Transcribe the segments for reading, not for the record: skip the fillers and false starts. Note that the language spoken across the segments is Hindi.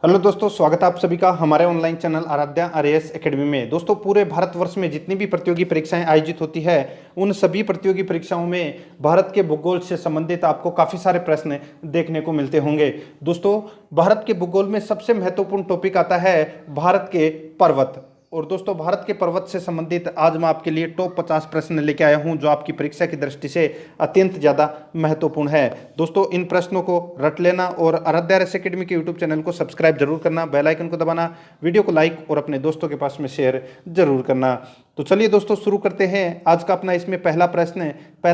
हेलो दोस्तों, स्वागत है आप सभी का हमारे online channel Aaradhya RAS academy में। दोस्तों, पूरे भारतवर्ष में जितनी भी प्रतियोगी परीक्षाएं आयोजित होती है उन सभी प्रतियोगी परीक्षाओं में भारत के भूगोल से संबंधित आपको काफ़ी सारे प्रश्न देखने को मिलते होंगे। दोस्तों, भारत के भूगोल में सबसे महत्वपूर्ण टॉपिक आता है भारत के पर्वत। और दोस्तों, भारत के पर्वत से संबंधित आज मैं आपके लिए टॉप 50 प्रश्न लेके आया हूं जो आपकी परीक्षा की दृष्टि से अत्यंत ज़्यादा महत्वपूर्ण है। दोस्तों, इन प्रश्नों को रट लेना और आराध्या आरएएस एकेडमी के यूट्यूब चैनल को सब्सक्राइब जरूर करना, बेल आइकन को दबाना, वीडियो को लाइक और अपने दोस्तों के पास में शेयर जरूर करना। तो चलिए दोस्तों, शुरू करते हैं आज का अपना इसमें पहला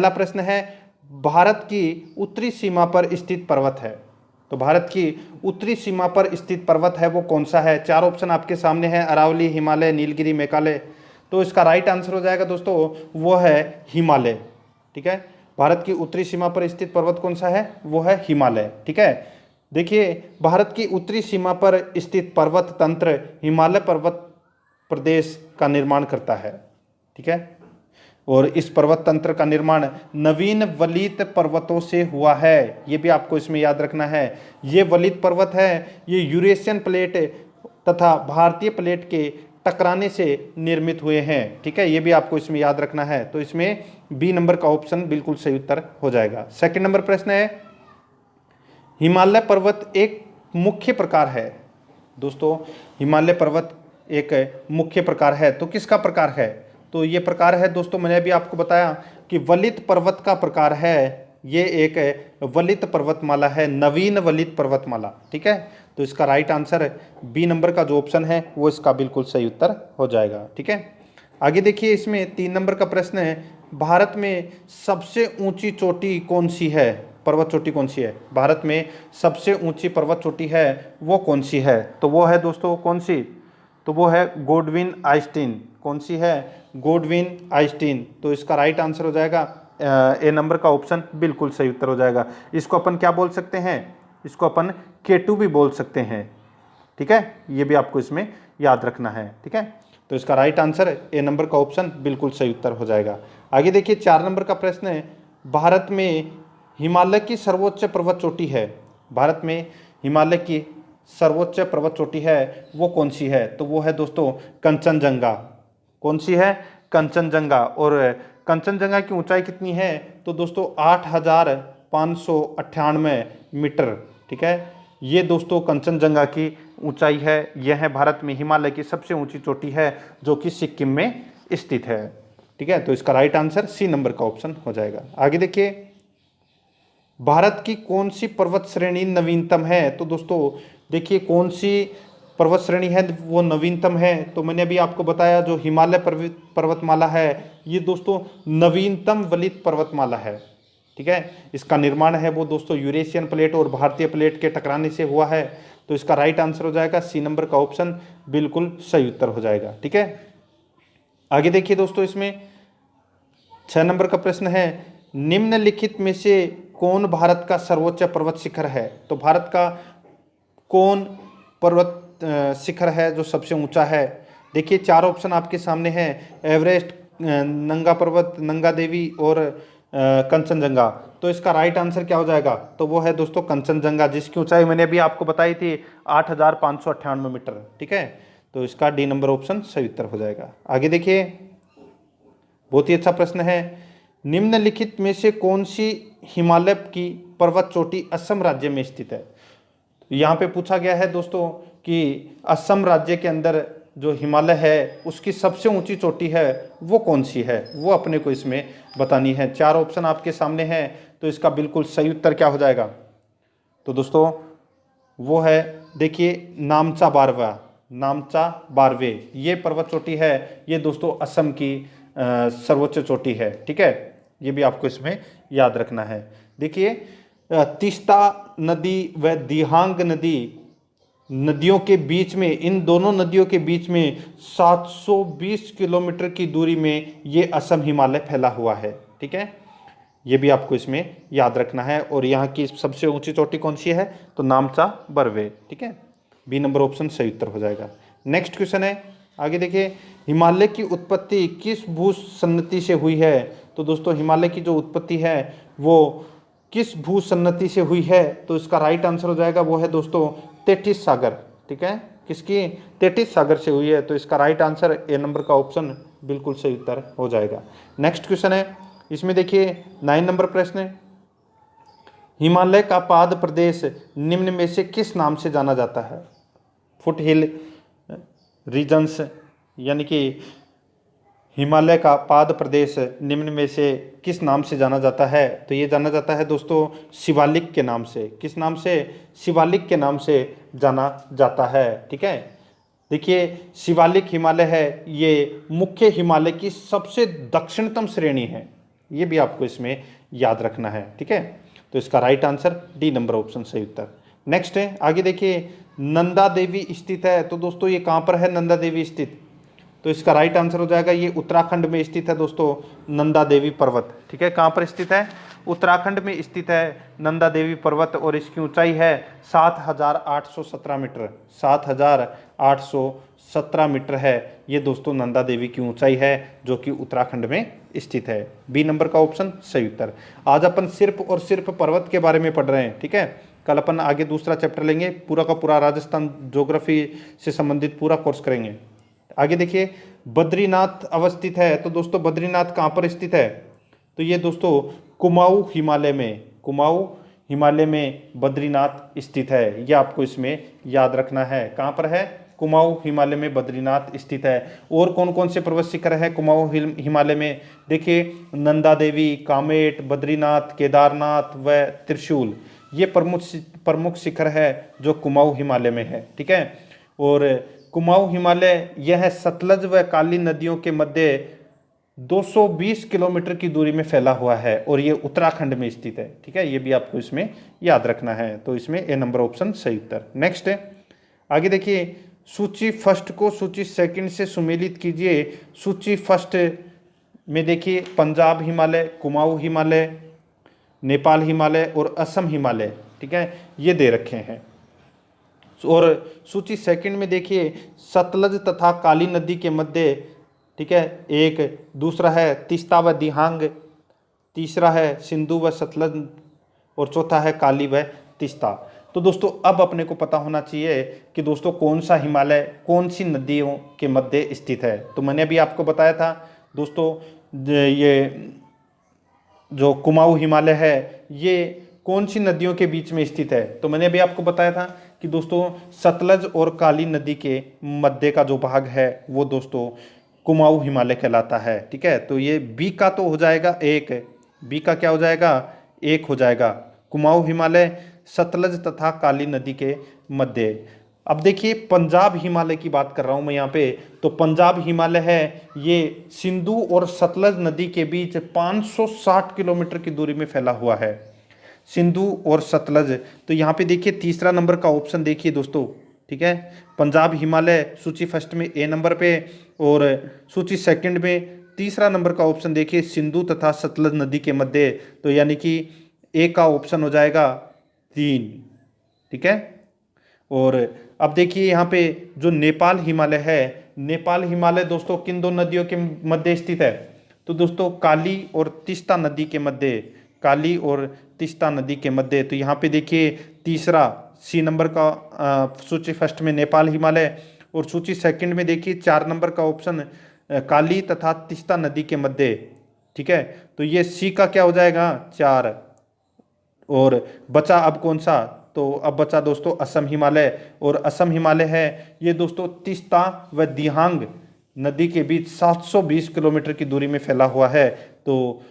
प्रश्न है भारत की उत्तरी सीमा पर स्थित पर्वत है। तो भारत की उत्तरी सीमा पर स्थित पर्वत है वो कौन सा है? चार ऑप्शन आपके सामने है, अरावली, हिमालय, नीलगिरी, मेघालय। तो इसका राइट आंसर हो जाएगा दोस्तों वो है हिमालय। ठीक है, भारत की उत्तरी सीमा पर स्थित पर्वत कौन सा है? वो है हिमालय। ठीक है, देखिए भारत की उत्तरी सीमा पर स्थित पर्वत तंत्र हिमालय पर्वत प्रदेश का निर्माण करता है। ठीक है, और इस पर्वत तंत्र का निर्माण नवीन वलित पर्वतों से हुआ है। ये भी आपको इसमें याद रखना है। ये वलित पर्वत है, ये यूरेशियन प्लेट तथा भारतीय प्लेट के टकराने से निर्मित हुए हैं। ठीक है, ये भी आपको इसमें याद रखना है। तो इसमें बी नंबर का ऑप्शन बिल्कुल सही उत्तर हो जाएगा। सेकंड नंबर प्रश्न है हिमालय पर्वत एक मुख्य प्रकार है। दोस्तों, हिमालय पर्वत एक मुख्य प्रकार है तो किसका प्रकार है? तो ये प्रकार है दोस्तों, मैंने अभी आपको बताया कि वलित पर्वत का प्रकार है। ये एक वलित पर्वतमाला है, नवीन वलित पर्वतमाला। ठीक है, तो इसका राइट आंसर बी नंबर का जो ऑप्शन है वो इसका बिल्कुल सही उत्तर हो जाएगा। ठीक है, आगे देखिए, इसमें 3 नंबर का प्रश्न है भारत में सबसे ऊंची चोटी कौन सी है? पर्वत चोटी कौन सी है? भारत में सबसे ऊंची पर्वत चोटी है वो कौन सी है? तो वो है दोस्तों कौन सी? तो वो है गोडविन आइस्टीन। कौन सी है? Godwin Einstein. तो इसका राइट आंसर हो जाएगा ए नंबर का ऑप्शन बिल्कुल सही उत्तर हो जाएगा। इसको अपन क्या बोल सकते हैं? इसको अपन K2 भी बोल सकते हैं। ठीक है, ये भी आपको इसमें याद रखना है। ठीक है, तो इसका राइट आंसर ए नंबर का ऑप्शन बिल्कुल सही उत्तर हो जाएगा। आगे देखिए, 4 नंबर का प्रश्न है भारत में हिमालय की सर्वोच्च पर्वत चोटी है। भारत में हिमालय की सर्वोच्च पर्वत चोटी है वो कौन सी है? तो वो है दोस्तों कंचनजंगा। कौन सी है? कंचनजंगा। और कंचनजंगा की ऊंचाई कितनी है? तो दोस्तों 8,598 मीटर। ठीक है, ये दोस्तों कंचनजंगा की ऊंचाई है। यह है भारत में हिमालय की सबसे ऊंची चोटी है जो कि सिक्किम में स्थित है। ठीक है, तो इसका राइट आंसर सी नंबर का ऑप्शन हो जाएगा। आगे देखिए, भारत की कौन सी पर्वत श्रेणी नवीनतम है? तो दोस्तों देखिए, कौन सी पर्वत श्रेणी है वो नवीनतम है? तो मैंने अभी आपको बताया जो हिमालय पर्वतमाला है ये दोस्तों नवीनतम वलित पर्वतमाला है। ठीक है, इसका निर्माण है वो दोस्तों यूरेशियन प्लेट और भारतीय प्लेट के टकराने से हुआ है। तो इसका राइट आंसर हो जाएगा सी नंबर का ऑप्शन बिल्कुल सही उत्तर हो जाएगा। ठीक है, आगे देखिए दोस्तों, इसमें 6 नंबर का प्रश्न है निम्नलिखित में से कौन भारत का सर्वोच्च पर्वत शिखर है? तो भारत का कौन पर्वत शिखर है जो सबसे ऊंचा है? देखिए, 4 ऑप्शन आपके सामने हैं, एवरेस्ट, नंगा पर्वत, नंगा देवी और कंचनजंगा। तो इसका राइट आंसर क्या हो जाएगा? तो वो है दोस्तों कंचनजंगा, जिसकी ऊंचाई मैंने अभी आपको बताई थी 8,598 मीटर। ठीक है, तो इसका डी नंबर ऑप्शन सही उत्तर हो जाएगा। आगे देखिए, बहुत ही अच्छा प्रश्न है निम्नलिखित में से कौन सी हिमालय की पर्वत चोटी असम राज्य में स्थित है? यहाँ पे पूछा गया है दोस्तों कि असम राज्य के अंदर जो हिमालय है उसकी सबसे ऊंची चोटी है वो कौन सी है? वो अपने को इसमें बतानी है। 4 ऑप्शन आपके सामने हैं, तो इसका बिल्कुल सही उत्तर क्या हो जाएगा? तो दोस्तों वो है, देखिए, नामचा बारवा, नामचा बारवे ये पर्वत चोटी है। ये दोस्तों असम की सर्वोच्च चोटी है। ठीक है, ये भी आपको इसमें याद रखना है। देखिए, तीस्ता नदी व दिहांग नदी नदियों के बीच में, इन दोनों नदियों के बीच में 720 किलोमीटर की दूरी में ये असम हिमालय फैला हुआ है। ठीक है, ये भी आपको इसमें याद रखना है। और यहाँ की सबसे ऊंची चोटी कौन सी है? तो नामचा बरवे। ठीक है, बी नंबर ऑप्शन सही उत्तर हो जाएगा। नेक्स्ट क्वेश्चन है, आगे देखिए, हिमालय की उत्पत्ति किस भूसन्नति से हुई है? तो दोस्तों हिमालय की जो उत्पत्ति है वो किस भूसन्नति से हुई है? तो इसका राइट आंसर हो जाएगा वो है दोस्तों तेथिस सागर। ठीक है, किसकी? तेटिस सागर से हुई है। तो इसका राइट आंसर ए नंबर का ऑप्शन बिल्कुल सही उत्तर हो जाएगा। नेक्स्ट क्वेश्चन है, इसमें देखिए 9 नंबर प्रश्न है, हिमालय का पाद प्रदेश निम्न में से किस नाम से जाना जाता है? फुट हिल रीजन्स, यानी कि हिमालय का पाद प्रदेश निम्न में से किस नाम से जाना जाता है? तो ये जाना जाता है दोस्तों शिवालिक के नाम से। किस नाम से? शिवालिक के नाम से जाना जाता है। ठीक है, देखिए शिवालिक हिमालय है, ये मुख्य हिमालय की सबसे दक्षिणतम श्रेणी है, ये भी आपको इसमें याद रखना है। ठीक है, तो इसका right answer D number option सही उत्तर। नेक्स्ट है, आगे देखिए नंदा देवी स्थित है। तो दोस्तों ये कहाँ पर है नंदा देवी स्थित? तो इसका राइट आंसर हो जाएगा, ये उत्तराखंड में स्थित है दोस्तों नंदा देवी पर्वत। ठीक है, कहाँ पर स्थित है? उत्तराखंड में स्थित है नंदा देवी पर्वत, और इसकी ऊंचाई है 7,817 मीटर। 7,817 मीटर है ये दोस्तों नंदा देवी की ऊंचाई है, जो कि उत्तराखंड में स्थित है। बी नंबर का ऑप्शन सही उत्तर। आज अपन सिर्फ और सिर्फ पर्वत के बारे में पढ़ रहे हैं। ठीक है, कल अपन आगे दूसरा चैप्टर लेंगे, पूरा का पूरा राजस्थान ज्योग्राफी से संबंधित पूरा कोर्स करेंगे। आगे देखिए बद्रीनाथ अवस्थित है। तो दोस्तों बद्रीनाथ कहाँ पर स्थित है? तो ये दोस्तों कुमाऊं हिमालय में, कुमाऊं हिमालय में बद्रीनाथ स्थित है, ये आपको इसमें याद रखना है। कहाँ पर है? कुमाऊं हिमालय में बद्रीनाथ स्थित है। और कौन कौन से पर्वत शिखर है कुमाऊं हिमालय में? देखिए नंदा देवी, कामेट, बद्रीनाथ, केदारनाथ व त्रिशूल, ये प्रमुख शिखर है जो कुमाऊं हिमालय में है। ठीक है, और कुमाऊं हिमालय यह सतलज व काली नदियों के मध्य 220 किलोमीटर की दूरी में फैला हुआ है, और ये उत्तराखंड में स्थित है। ठीक है, ये भी आपको इसमें याद रखना है। तो इसमें ए नंबर ऑप्शन सही उत्तर। नेक्स्ट है, आगे देखिए सूची फर्स्ट को सूची सेकंड से सुमेलित कीजिए। सूची फर्स्ट में देखिए पंजाब हिमालय, कुमाऊं हिमालय, नेपाल हिमालय और असम हिमालय, ठीक है, ये दे रखे हैं। और सूची सेकंड में देखिए सतलज तथा काली नदी के मध्य, ठीक है, एक दूसरा है तीस्ता व दिहांग, तीसरा है सिंधु व सतलज, और चौथा है काली व तीस्ता। तो दोस्तों अब अपने को पता होना चाहिए कि दोस्तों कौन सा हिमालय कौन सी नदियों के मध्य स्थित है। तो मैंने अभी आपको बताया था दोस्तों, ये जो कुमाऊं हिमालय है ये कौन सी नदियों के बीच में स्थित है? तो मैंने अभी आपको बताया था कि दोस्तों सतलज और काली नदी के मध्य का जो भाग है वो दोस्तों कुमाऊं हिमालय कहलाता है। ठीक है, तो ये बी का तो हो जाएगा एक, बी का क्या हो जाएगा? एक हो जाएगा, कुमाऊं हिमालय सतलज तथा काली नदी के मध्य। अब देखिए पंजाब हिमालय की बात कर रहा हूं मैं यहाँ पे। तो पंजाब हिमालय है ये सिंधु और सतलज नदी के बीच 560 किलोमीटर की दूरी में फैला हुआ है, सिंधु और सतलज। तो यहाँ पे देखिए तीसरा नंबर का ऑप्शन देखिए दोस्तों, ठीक है, पंजाब हिमालय सूची फर्स्ट में ए नंबर पे, और सूची सेकंड में तीसरा नंबर का ऑप्शन देखिए सिंधु तथा सतलज नदी के मध्य। तो यानी कि ए का ऑप्शन हो जाएगा 3। ठीक है, और अब देखिए यहाँ पे जो नेपाल हिमालय है, नेपाल हिमालय दोस्तों किन दो नदियों के मध्य स्थित है? तो दोस्तों काली और तीस्ता नदी के मध्य, काली और तीस्ता नदी के मध्य। तो यहाँ पे देखिए तीसरा सी नंबर का सूची फर्स्ट में नेपाल हिमालय, और सूची सेकंड में देखिए 4 नंबर का ऑप्शन काली तथा तीस्ता नदी के मध्य। ठीक है, तो ये सी का क्या हो जाएगा? 4। और बचा अब कौन सा? तो अब बचा दोस्तों असम हिमालय, और असम हिमालय है ये दोस्तों तीस्ता व दिहांग नदी के बीच 720 किलोमीटर की दूरी में फैला हुआ है। तो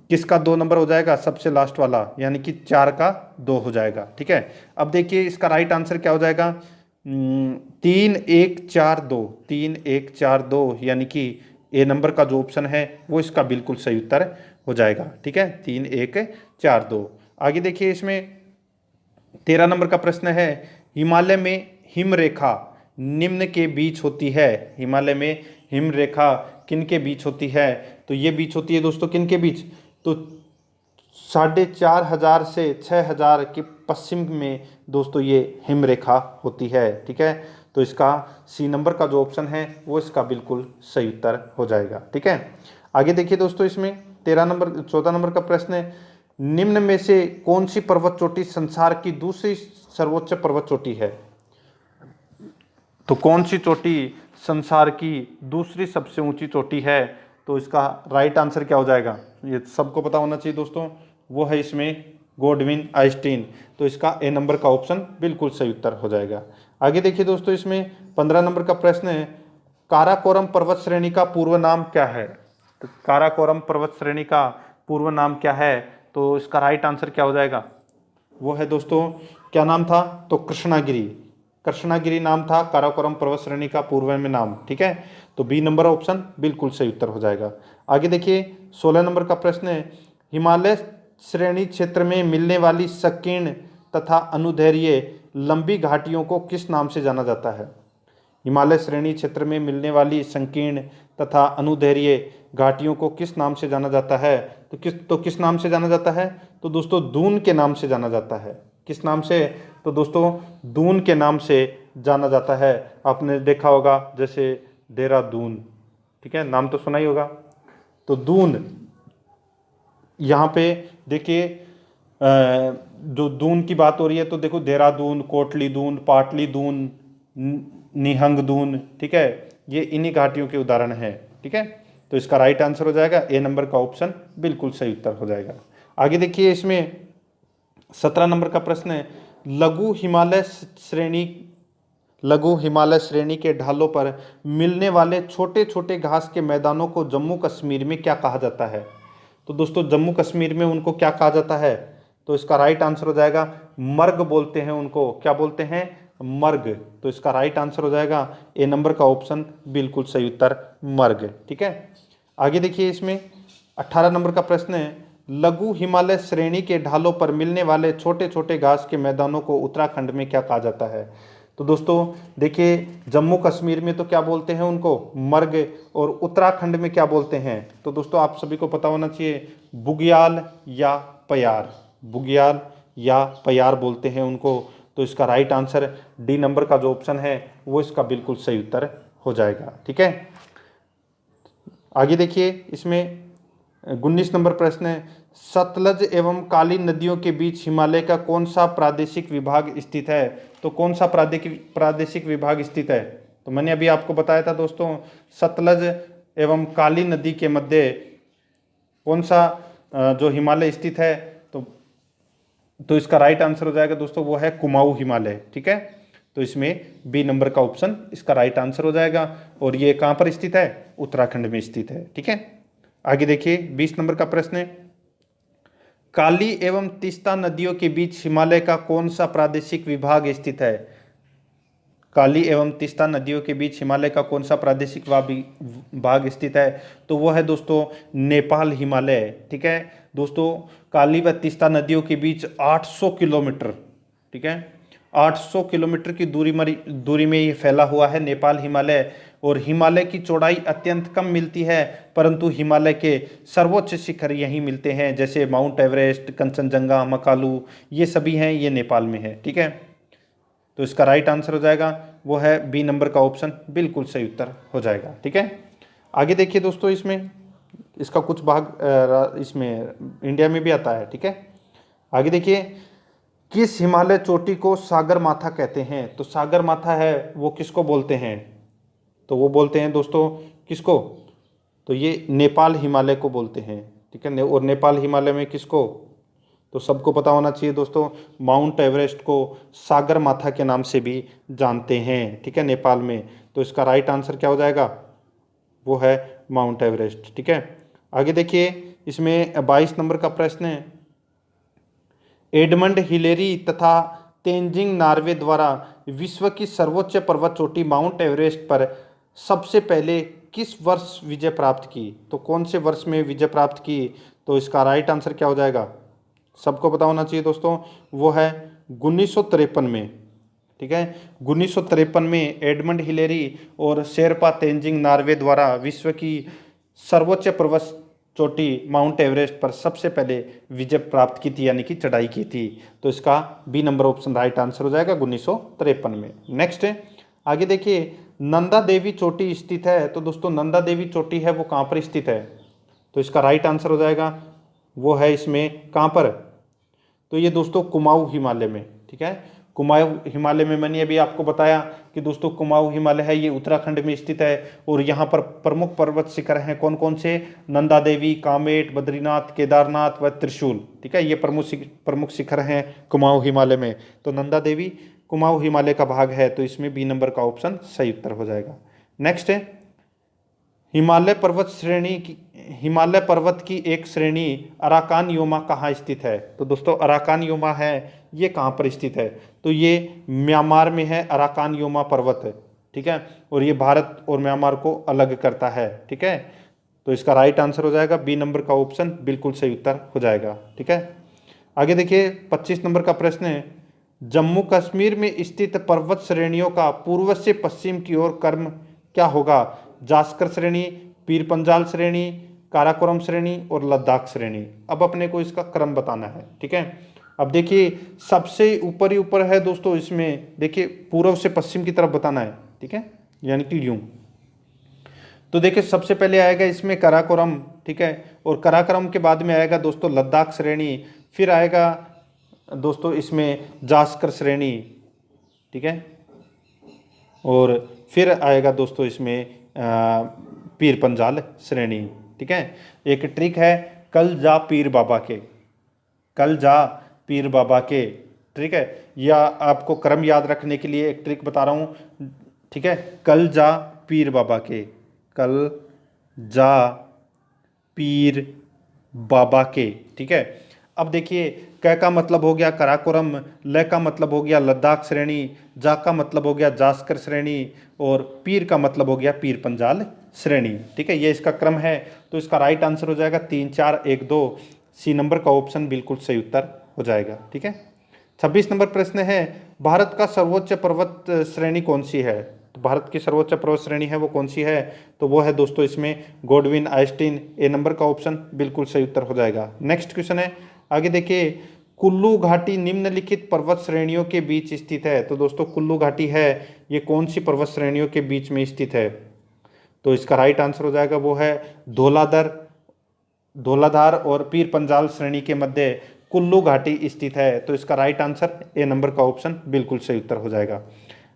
किसका 2 नंबर हो जाएगा? सबसे लास्ट वाला, यानी कि 4 का 2 हो जाएगा। ठीक है, अब देखिए इसका राइट आंसर क्या हो जाएगा? 3 1 4 2, 3 1 4 2, यानी कि ए नंबर का जो ऑप्शन है वो इसका बिल्कुल सही उत्तर हो जाएगा। ठीक है, 3 1 4 2। आगे देखिए इसमें 13 नंबर का प्रश्न है, हिमालय में हिम रेखा निम्न के बीच होती है। हिमालय में हिम रेखा किन के बीच होती है? तो ये बीच होती है दोस्तों किन के बीच? तो 4,500 से 6,000 के पश्चिम में दोस्तों ये हिम रेखा होती है। ठीक है, तो इसका सी नंबर का जो ऑप्शन है वो इसका बिल्कुल सही उत्तर हो जाएगा। ठीक है, आगे देखिए दोस्तों इसमें 14 नंबर का प्रश्न है, निम्न में से कौन सी पर्वत चोटी संसार की दूसरी सर्वोच्च पर्वत चोटी है? तो कौन सी चोटी संसार की दूसरी सबसे ऊंची चोटी है? तो इसका राइट आंसर क्या हो जाएगा? ये सबको पता होना चाहिए दोस्तों, वो है इसमें गोडविन आइंस्टीन। तो इसका ए नंबर का ऑप्शन बिल्कुल सही उत्तर हो जाएगा। आगे देखिए दोस्तों, इसमें 15 नंबर का प्रश्न है, काराकोरम पर्वत श्रेणी का पूर्व नाम क्या है? तो काराकोरम पर्वत श्रेणी का पूर्व नाम क्या है? तो इसका राइट आंसर क्या हो जाएगा? वो है दोस्तों, क्या नाम था? तो कृष्णागिरी। कृष्णागिरी नाम था काराकोरम पर्वत श्रेणी का पूर्व में नाम। ठीक है, तो बी नंबर ऑप्शन बिल्कुल सही उत्तर हो जाएगा। आगे देखिए 16 नंबर का प्रश्न है, हिमालय श्रेणी क्षेत्र में मिलने वाली संकीर्ण तथा अनुदैर्घ्य लंबी घाटियों को किस नाम से जाना जाता है? हिमालय श्रेणी क्षेत्र में मिलने वाली संकीर्ण तथा अनुदैर्घ्य घाटियों को किस नाम से जाना जाता है? तो किस नाम से जाना जाता है? तो दोस्तों दून के नाम से जाना जाता है। किस नाम से? तो दोस्तों दून के नाम से जाना जाता है। आपने देखा होगा जैसे देहरादून, ठीक है, नाम तो सुना ही होगा। तो दून, यहाँ पे देखिए जो दून की बात हो रही है, तो देखो देहरादून, कोटली दून, पाटली दून, निहंग दून, ठीक है, ये इन्हीं घाटियों के उदाहरण हैं। ठीक है, तो इसका राइट आंसर हो जाएगा ए नंबर का ऑप्शन बिल्कुल सही उत्तर हो जाएगा। आगे देखिए इसमें 17 नंबर का प्रश्न है, लघु हिमालय श्रेणी के ढालों पर मिलने वाले छोटे छोटे घास के मैदानों को जम्मू कश्मीर में क्या कहा जाता है? तो दोस्तों जम्मू कश्मीर में उनको क्या कहा जाता है? तो इसका राइट आंसर हो जाएगा मर्ग बोलते हैं उनको। क्या बोलते हैं? मर्ग। तो इसका राइट आंसर हो जाएगा ए नंबर का ऑप्शन बिल्कुल सही उत्तर, मर्ग। ठीक है, आगे देखिए इसमें 18 नंबर का प्रश्न है, लघु हिमालय श्रेणी के ढालों पर मिलने वाले छोटे छोटे घास के मैदानों को उत्तराखंड में क्या कहा जाता है? तो दोस्तों देखिए जम्मू कश्मीर में तो क्या बोलते हैं उनको? मर्ग। और उत्तराखंड में क्या बोलते हैं? तो दोस्तों आप सभी को पता होना चाहिए, बुग्याल या पयार। बुग्याल या पयार बोलते हैं उनको। तो इसका राइट आंसर डी नंबर का जो ऑप्शन है वो इसका बिल्कुल सही उत्तर हो जाएगा। ठीक है, आगे देखिए इसमें 19 नंबर प्रश्न है, सतलज एवं काली नदियों के बीच हिमालय का कौन सा प्रादेशिक विभाग स्थित है? तो कौन सा प्रादेशिक विभाग स्थित है? तो मैंने अभी आपको बताया था दोस्तों, सतलज एवं काली नदी के मध्य कौन सा जो हिमालय स्थित है? तो इसका राइट आंसर हो जाएगा दोस्तों, वो है कुमाऊं हिमालय। ठीक है, तो इसमें बी नंबर का ऑप्शन इसका राइट आंसर हो जाएगा। और ये कहाँ पर स्थित है? उत्तराखंड में स्थित है। ठीक है, आगे देखिए 20 नंबर का प्रश्न है, काली एवं तीस्ता नदियों के बीच हिमालय का कौन सा प्रादेशिक विभाग स्थित है? काली एवं तीस्ता नदियों के बीच हिमालय का कौन सा प्रादेशिक भाग स्थित है? तो वो है दोस्तों नेपाल हिमालय। ठीक है दोस्तों, काली व तीस्ता नदियों के बीच 800 किलोमीटर, ठीक है, 800 किलोमीटर की दूरी में ये फैला हुआ है नेपाल हिमालय। और हिमालय की चौड़ाई अत्यंत कम मिलती है, परंतु हिमालय के सर्वोच्च शिखर यहीं मिलते हैं, जैसे माउंट एवरेस्ट, कंचनजंगा, मकालू, ये सभी हैं, ये नेपाल में है। ठीक है, तो इसका राइट आंसर हो जाएगा वो है बी नंबर का ऑप्शन बिल्कुल सही उत्तर हो जाएगा। ठीक है, आगे देखिए दोस्तों, इसमें इसका कुछ भाग इसमें इंडिया में भी आता है। ठीक है, आगे देखिए, किस हिमालय चोटी को सागर माथा कहते हैं? तो सागर माथा है वो किसको बोलते हैं? तो वो बोलते हैं दोस्तों किसको? तो ये नेपाल हिमालय को बोलते हैं। ठीक है, और नेपाल हिमालय में किसको? तो सबको पता होना चाहिए दोस्तों, माउंट एवरेस्ट को सागर माथा के नाम से भी जानते हैं। ठीक है, नेपाल में। तो इसका राइट आंसर क्या हो जाएगा? वो है माउंट एवरेस्ट। ठीक है, आगे देखिए इसमें 22 नंबर का प्रश्न है, एडमंड हिलेरी तथा तेंजिंग नार्वे द्वारा विश्व की सर्वोच्च पर्वत चोटी माउंट एवरेस्ट पर सबसे पहले किस वर्ष विजय प्राप्त की? तो कौन से वर्ष में विजय प्राप्त की? तो इसका राइट आंसर क्या हो जाएगा? सबको पता होना चाहिए दोस्तों, वो है 1953 में। ठीक है, 1953 में एडमंड हिलेरी और शेरपा तेंजिंग नार्वे द्वारा विश्व की सर्वोच्च पर्वत चोटी माउंट एवरेस्ट पर सबसे पहले विजय प्राप्त की थी, यानी कि चढ़ाई की थी। तो इसका B number option right answer हो जाएगा 1953 में। नेक्स्ट आगे देखिए, नंदा देवी चोटी स्थित है। तो दोस्तों नंदा देवी चोटी है वो कहाँ पर स्थित है? तो इसका राइट आंसर हो जाएगा वो है इसमें कहाँ पर? तो ये दोस्तों कुमाऊं हिमालय में। ठीक है, कुमाऊं हिमालय में मैंने अभी आपको बताया कि दोस्तों कुमाऊं हिमालय है, ये उत्तराखंड में स्थित है और यहाँ पर प्रमुख पर्वत शिखर हैं कौन कौन से, नंदा देवी, कामेट, बद्रीनाथ, केदारनाथ व त्रिशूल। ठीक है, ये प्रमुख शिखर हैं कुमाऊं हिमालय में। तो नंदा देवी कुमाऊं हिमालय का भाग है, तो इसमें बी नंबर का ऑप्शन सही उत्तर हो जाएगा। नेक्स्ट है हिमालय पर्वत की एक श्रेणी अराकान योमा कहाँ स्थित है। तो दोस्तों अराकान योमा है, ये कहाँ पर स्थित है, तो ये म्यांमार में है अराकान योमा पर्वत है। ठीक है, और ये भारत और म्यांमार को अलग करता है। ठीक है, तो इसका राइट आंसर हो जाएगा बी नंबर का ऑप्शन, बिल्कुल सही उत्तर हो जाएगा। ठीक है, आगे देखिए 25 नंबर का प्रश्न है, जम्मू कश्मीर में स्थित पर्वत श्रेणियों का पूर्व से पश्चिम की ओर क्रम क्या होगा। जास्कर श्रेणी, पीर पंजाल श्रेणी, काराकोरम श्रेणी और लद्दाख श्रेणी। अब अपने को इसका क्रम बताना है। ठीक है, अब देखिए सबसे ऊपर ही ऊपर है दोस्तों, इसमें देखिए पूर्व से पश्चिम की तरफ बताना है। ठीक है, यानी कि यूं। तो देखिए सबसे पहले आएगा इसमें काराकोरम। ठीक है, और काराकोरम के बाद में आएगा दोस्तों लद्दाख श्रेणी, फिर आएगा दोस्तों इसमें जास्कर श्रेणी। ठीक है, और फिर आएगा दोस्तों इसमें पीर पंजाल श्रेणी। ठीक है, एक ट्रिक है, कल जा पीर बाबा के, कल जा पीर बाबा के। ठीक है, या आपको क्रम याद रखने के लिए एक ट्रिक बता रहा हूँ। ठीक है, कल जा पीर बाबा के, कल जा पीर बाबा के। ठीक है, अब देखिए क का मतलब हो गया काराकोरम, ल का मतलब हो गया लद्दाख श्रेणी, जा का मतलब हो गया जास्कर श्रेणी और पीर का मतलब हो गया पीर पंजाल श्रेणी। ठीक है, ये इसका क्रम है। तो इसका राइट आंसर हो जाएगा 3 4 1 2, सी नंबर का ऑप्शन बिल्कुल सही उत्तर हो जाएगा। ठीक है, 26 नंबर प्रश्न है, भारत का सर्वोच्च पर्वत श्रेणी कौन सी है। तो भारत की सर्वोच्च पर्वत श्रेणी है वो कौन सी है, तो वो है दोस्तों इसमें गोडविन आइस्टीन, ए नंबर का ऑप्शन बिल्कुल सही उत्तर हो जाएगा। नेक्स्ट क्वेश्चन है, आगे देखिए, कुल्लू घाटी निम्नलिखित पर्वत श्रेणियों के बीच स्थित है। तो दोस्तों कुल्लू घाटी है, ये कौन सी पर्वत श्रेणियों के बीच में स्थित है, तो इसका राइट आंसर हो जाएगा वो है धौलाधार और पीर पंजाल श्रेणी के मध्य कुल्लू घाटी स्थित है। तो इसका राइट आंसर ए नंबर का ऑप्शन बिल्कुल सही उत्तर हो जाएगा।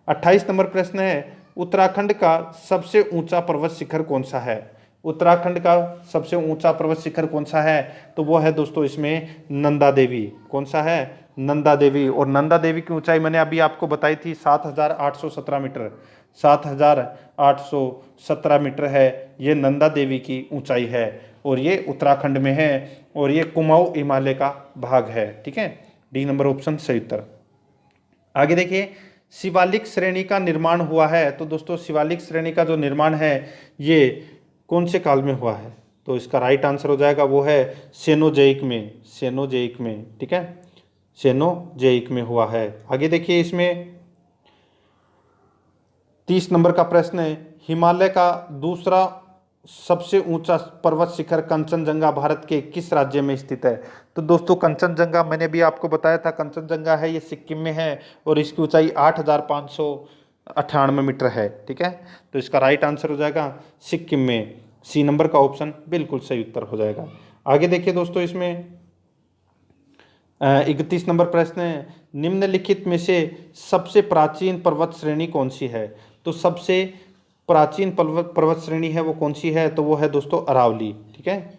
28 नंबर प्रश्न है, उत्तराखंड का सबसे ऊंचा पर्वत शिखर कौन सा है। उत्तराखंड का सबसे ऊंचा पर्वत शिखर कौन सा है, तो वो है दोस्तों इसमें नंदा देवी। कौन सा है, नंदा देवी। और नंदा देवी की ऊंचाई मैंने अभी आपको बताई थी 7,817 मीटर, 7,817 मीटर है ये नंदा देवी की ऊंचाई है और ये उत्तराखंड में है और ये कुमाऊं हिमालय का भाग है। ठीक है, डी नंबर ऑप्शन सही उत्तर। आगे देखिए, शिवालिक श्रेणी का निर्माण हुआ है। तो दोस्तों शिवालिक श्रेणी का जो निर्माण है ये कौन से काल में हुआ है, तो इसका राइट आंसर हो जाएगा वो है सेनोजोइक में, सेनोजोइक में। ठीक है, सेनोजोइक में हुआ है। आगे देखिए इसमें 30 नंबर का प्रश्न है, हिमालय का दूसरा सबसे ऊंचा पर्वत शिखर कंचनजंगा भारत के किस राज्य में स्थित है। तो दोस्तों कंचनजंगा मैंने भी आपको बताया था, कंचनजंगा है ये सिक्किम में है और इसकी ऊंचाई 8,598 मीटर है। ठीक है, तो इसका राइट आंसर हो जाएगा सिक्किम में, सी नंबर का ऑप्शन बिल्कुल सही उत्तर हो जाएगा। आगे देखिए दोस्तों इसमें 31 नंबर प्रश्न है, निम्नलिखित में से सबसे प्राचीन पर्वत श्रेणी कौन सी है। तो सबसे प्राचीन पर्वत श्रेणी है वो कौन सी है, तो वो है दोस्तों अरावली। ठीक है,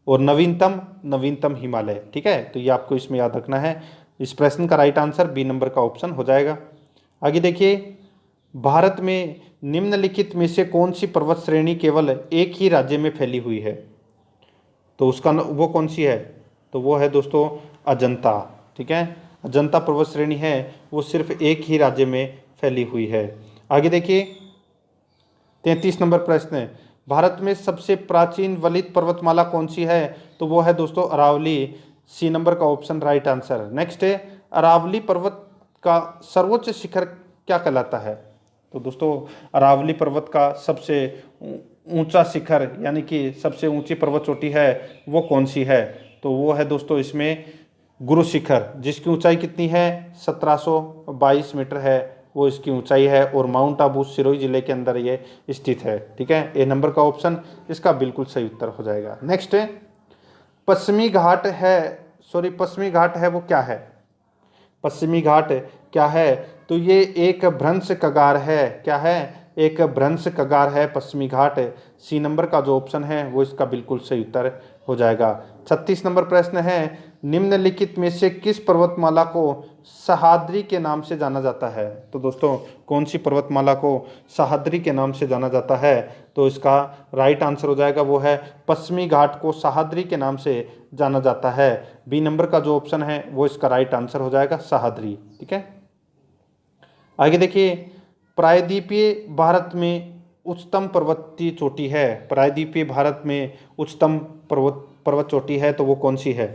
और नवीनतम हिमालय। ठीक है, तो ये आपको इसमें याद रखना है। इस प्रश्न का राइट आंसर बी नंबर का ऑप्शन हो जाएगा। आगे देखिए, भारत में निम्नलिखित में से कौन सी पर्वत श्रेणी केवल एक ही राज्य में फैली हुई है, तो उसका वो कौन सी है, तो वो है दोस्तों अजंता। ठीक है, अजंता पर्वत श्रेणी है वो सिर्फ एक ही राज्य में फैली हुई है। आगे देखिए 33 नंबर प्रश्न है, भारत में सबसे प्राचीन वलित पर्वतमाला कौन सी है, तो वो है दोस्तों अरावली, सी नंबर का ऑप्शन राइट आंसर। नेक्स्ट है, अरावली पर्वत का सर्वोच्च शिखर क्या कहलाता है। तो दोस्तों अरावली पर्वत का सबसे ऊंचा शिखर यानी कि सबसे ऊंची पर्वत चोटी है वो कौन सी है, तो वो है दोस्तों इसमें गुरु शिखर, जिसकी ऊंचाई कितनी है 1722 मीटर है वो इसकी ऊंचाई है और माउंट आबू सिरोही जिले के अंदर ये स्थित है। ठीक है, ए नंबर का ऑप्शन इसका बिल्कुल सही उत्तर हो जाएगा। नेक्स्ट है, पश्चिमी घाट है वो क्या है। पश्चिमी घाट क्या है? तो ये एक भ्रंश कगार है। क्या है? एक भ्रंश कगार है पश्चिमी घाट। सी नंबर का जो ऑप्शन है वो इसका बिल्कुल सही उत्तर हो जाएगा। 36 नंबर प्रश्न है, निम्नलिखित में से किस पर्वतमाला को सह्याद्री के नाम से जाना जाता है? तो दोस्तों कौन सी पर्वतमाला को सह्याद्री के नाम से जाना जाता है? तो इसका राइट आंसर हो जाएगा वो है पश्चिमी घाट को सह्याद्री के नाम से जाना जाता है। बी नंबर का जो ऑप्शन है वो इसका राइट आंसर हो जाएगा सह्याद्री। ठीक है, आगे देखिए, प्रायद्वीपीय भारत में उच्चतम पर्वतीय चोटी है। प्रायद्वीपीय भारत में उच्चतम पर्वत चोटी है तो वो कौन सी है?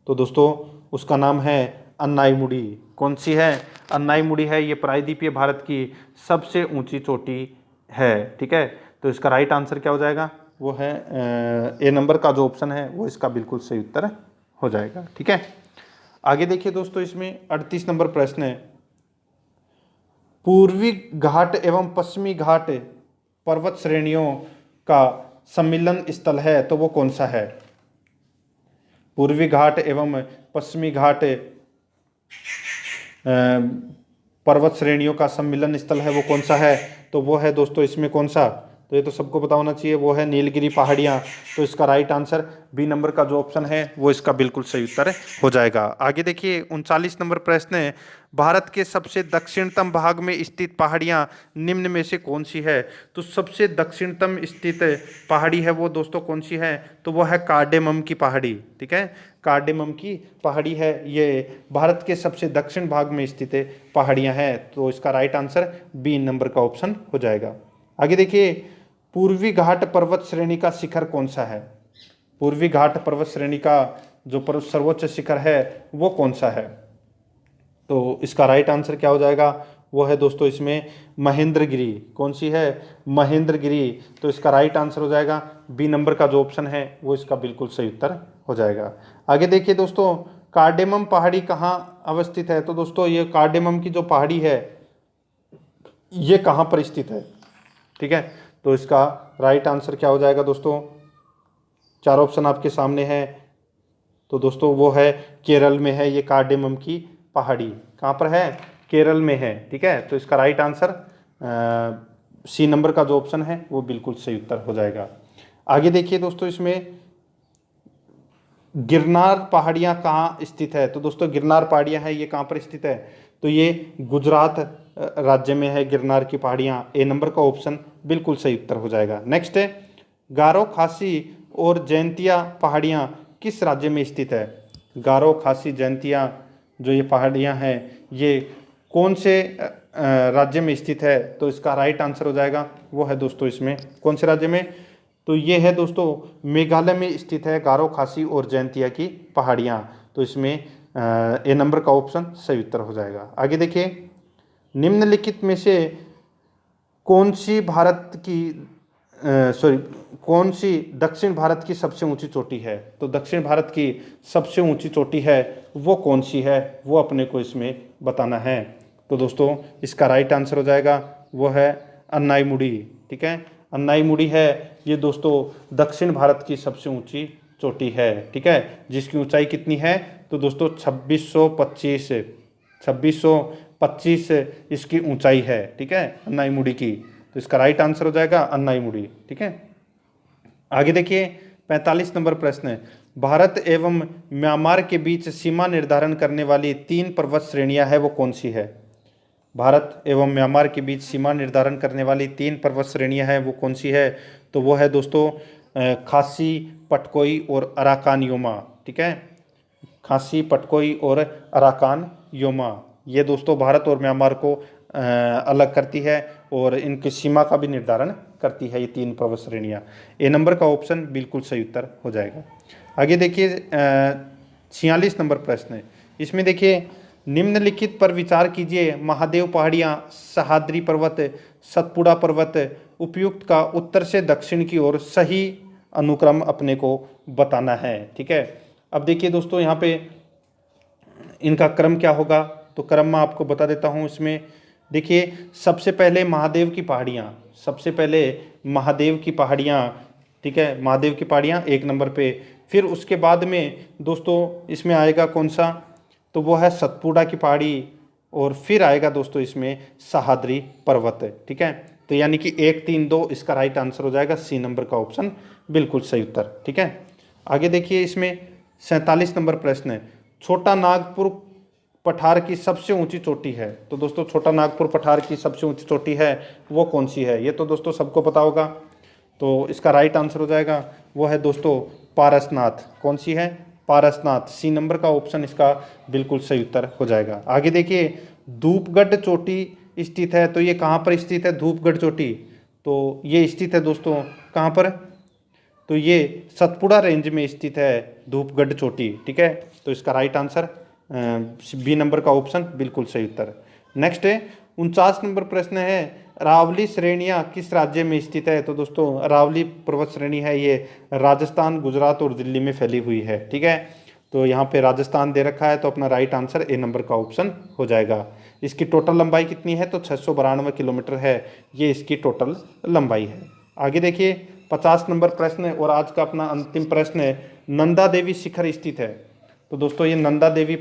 तो दोस्तों उसका नाम है अन्नाईमुड़ी। कौन सी है? अन्नाईमुड़ी है। ये प्रायद्वीपीय भारत की सबसे ऊंची चोटी है। ठीक है, तो इसका राइट आंसर क्या हो जाएगा? वो है ए नंबर का जो ऑप्शन है वो इसका बिल्कुल सही उत्तर हो जाएगा। ठीक है, आगे देखिए दोस्तों, इसमें 38 नंबर प्रश्न है, पूर्वी घाट एवं पश्चिमी घाट पर्वत श्रेणियों का सम्मिलन स्थल है तो वो कौन सा है? पूर्वी घाट एवं पश्चिमी घाट पर्वत श्रेणियों का सम्मिलन स्थल है वो कौन सा है? तो वो है दोस्तों इसमें कौन सा? तो ये तो सबको पता होना चाहिए, वो है नीलगिरी पहाड़ियाँ। तो इसका राइट आंसर बी नंबर का जो ऑप्शन है वो इसका बिल्कुल सही उत्तर हो जाएगा। आगे देखिए 39 नंबर प्रश्न है, भारत के सबसे दक्षिणतम भाग में स्थित पहाड़ियाँ निम्न में से कौन सी है? तो सबसे दक्षिणतम स्थित पहाड़ी है वो दोस्तों कौन सी है? तो वो है कार्डेमम की पहाड़ी। ठीक है, कार्डेमम की पहाड़ी है, ये भारत के सबसे दक्षिण भाग में स्थित पहाड़ियाँ हैं। तो इसका राइट आंसर बी नंबर का ऑप्शन हो जाएगा। आगे देखिए, पूर्वी घाट पर्वत श्रेणी का शिखर कौन सा है? पूर्वी घाट पर्वत श्रेणी का जो सर्वोच्च शिखर है वो कौन सा है? तो इसका राइट आंसर क्या हो जाएगा? वो है दोस्तों इसमें महेंद्रगिरी। कौन सी है? महेंद्रगिरी। तो इसका राइट आंसर हो जाएगा बी नंबर का जो ऑप्शन है वो इसका बिल्कुल सही उत्तर हो जाएगा। आगे देखिए दोस्तों, कार्डेमम पहाड़ी कहाँ अवस्थित है? तो दोस्तों ये कार्डेमम की जो पहाड़ी है ये कहाँ पर स्थित है? ठीक है, तो इसका राइट आंसर क्या हो जाएगा दोस्तों? चार ऑप्शन आपके सामने है। तो दोस्तों वो है केरल में है ये कार्डेमम की पहाड़ी। कहाँ पर है? केरल में है। ठीक है, तो इसका राइट आंसर सी नंबर का जो ऑप्शन है वो बिल्कुल सही उत्तर हो जाएगा। आगे देखिए दोस्तों, इसमें गिरनार पहाड़ियाँ कहाँ स्थित है? तो दोस्तों गिरनार पहाड़ियाँ हैं ये कहाँ पर स्थित है? तो ये गुजरात राज्य में है गिरनार की पहाड़ियाँ। ए नंबर का ऑप्शन बिल्कुल सही उत्तर हो जाएगा। नेक्स्ट है, गारो खासी और जैंतिया पहाड़ियाँ किस राज्य में स्थित है? गारो खासी जैंतिया जो ये पहाड़ियाँ हैं ये कौन से राज्य में स्थित है? तो इसका राइट आंसर हो जाएगा वो है दोस्तों इसमें कौन से राज्य में? तो ये है दोस्तों मेघालय में स्थित है गारो खासी और जैंतिया की पहाड़ियाँ। तो इसमें ए नंबर का ऑप्शन सही उत्तर हो जाएगा। आगे देखिए, निम्नलिखित में से कौन सी कौन सी दक्षिण भारत की सबसे ऊंची चोटी है? तो दक्षिण भारत की सबसे ऊंची चोटी है वो कौन सी है? वो अपने को इसमें बताना है। तो दोस्तों इसका राइट आंसर हो जाएगा वो है अन्नाईमुड़ी। ठीक है, अन्नाईमुड़ी है ये दोस्तों दक्षिण भारत की सबसे ऊंची चोटी है। ठीक है, जिसकी ऊंचाई कितनी है? तो दोस्तों 2625 इसकी ऊंचाई है। ठीक है, अन्नाईमुड़ी की। तो इसका राइट आंसर हो जाएगा अन्नाईमुड़ी। ठीक है, आगे देखिए 45 नंबर प्रश्न है, भारत एवं म्यांमार के बीच सीमा निर्धारण करने वाली 3 पर्वत श्रेणियां है वो कौन सी है? भारत एवं म्यांमार के बीच सीमा निर्धारण करने वाली 3 पर्वत श्रेणियां हैं वो कौन सी है? तो वो है दोस्तों खासी, पटकोई और अराकान योमा। ठीक है, खासी, पटकोई और अराकान योमा ये दोस्तों भारत और म्यांमार को अलग करती है और इनकी सीमा का भी निर्धारण करती है ये 3 पर्वत श्रेणियाँ। ए नंबर का ऑप्शन बिल्कुल सही उत्तर हो जाएगा। आगे देखिए 46 नंबर प्रश्न है, इसमें देखिए निम्नलिखित पर विचार कीजिए, महादेव पहाड़ियाँ, सह्याद्री पर्वत, सतपुड़ा पर्वत उपयुक्त का उत्तर से दक्षिण की ओर सही अनुक्रम अपने को बताना है। ठीक है, अब देखिए दोस्तों यहाँ पे इनका क्रम क्या होगा? तो क्रम मैं आपको बता देता हूँ। इसमें देखिए सबसे पहले महादेव की पहाड़ियाँ, सबसे पहले महादेव की पहाड़ियाँ। ठीक है, महादेव की पहाड़ियाँ 1 नंबर पे। फिर उसके बाद में दोस्तों इसमें आएगा कौन सा? तो वो है सतपुड़ा की पहाड़ी। और फिर आएगा दोस्तों इसमें सह्याद्री पर्वत, ठीक है। तो यानी कि 1, 3, 2 इसका राइट आंसर हो जाएगा सी नंबर का ऑप्शन बिल्कुल सही उत्तर, ठीक है। आगे देखिए इसमें 47 नंबर प्रश्न है, छोटा नागपुर पठार की सबसे ऊंची चोटी है। तो दोस्तों छोटा नागपुर पठार की सबसे ऊंची चोटी है वो कौन सी है, ये तो दोस्तों सबको पता होगा। तो इसका राइट आंसर हो जाएगा वो है दोस्तों पारसनाथ। कौन सी है, पारसनाथ। सी नंबर का ऑप्शन इसका बिल्कुल सही उत्तर हो जाएगा। आगे देखिए धूपगढ़ चोटी स्थित है, तो ये कहाँ पर स्थित है धूपगढ़ चोटी, तो ये स्थित है दोस्तों कहाँ पर, तो ये सतपुड़ा रेंज में स्थित है धूपगढ़ चोटी, ठीक है। तो इसका राइट आंसर बी नंबर का ऑप्शन बिल्कुल सही उत्तर। नेक्स्ट है 49 नंबर प्रश्न है, अरावली श्रेणियाँ किस राज्य में स्थित है। तो दोस्तों अरावली पर्वत श्रेणी है ये राजस्थान, गुजरात और दिल्ली में फैली हुई है, ठीक है। तो यहाँ पे राजस्थान दे रखा है, तो अपना राइट आंसर ए नंबर का ऑप्शन हो जाएगा। इसकी टोटल लंबाई कितनी है, तो 692 किलोमीटर है, ये इसकी टोटल लंबाई है। आगे देखिए 50 नंबर प्रश्न है और आज का अपना अंतिम प्रश्न है, नंदा देवी शिखर स्थित है। तो दोस्तों ये नंदा देवी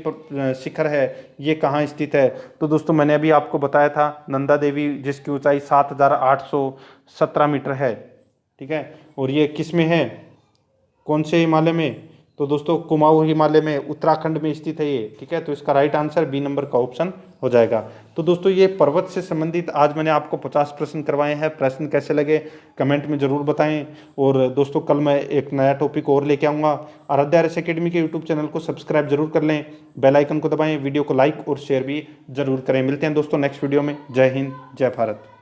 शिखर है, ये कहाँ स्थित है। तो दोस्तों मैंने अभी आपको बताया था नंदा देवी जिसकी ऊंचाई 7817 मीटर है, ठीक है। और ये किस में है, कौन से हिमालय में, तो दोस्तों कुमाऊं हिमालय में उत्तराखंड में स्थित है ये, ठीक है। तो इसका राइट आंसर बी नंबर का ऑप्शन हो जाएगा। तो दोस्तों ये पर्वत से संबंधित आज मैंने आपको 50 प्रश्न करवाए हैं। प्रश्न कैसे लगे कमेंट में ज़रूर बताएं। और दोस्तों कल मैं एक नया टॉपिक और लेके आऊँगा। आराध्या आरएस एकेडमी के यूट्यूब चैनल को सब्सक्राइब जरूर कर लें, बेल आइकन को दबाएं, वीडियो को लाइक और शेयर भी जरूर करें। मिलते हैं दोस्तों नेक्स्ट वीडियो में। जय हिंद, जय भारत।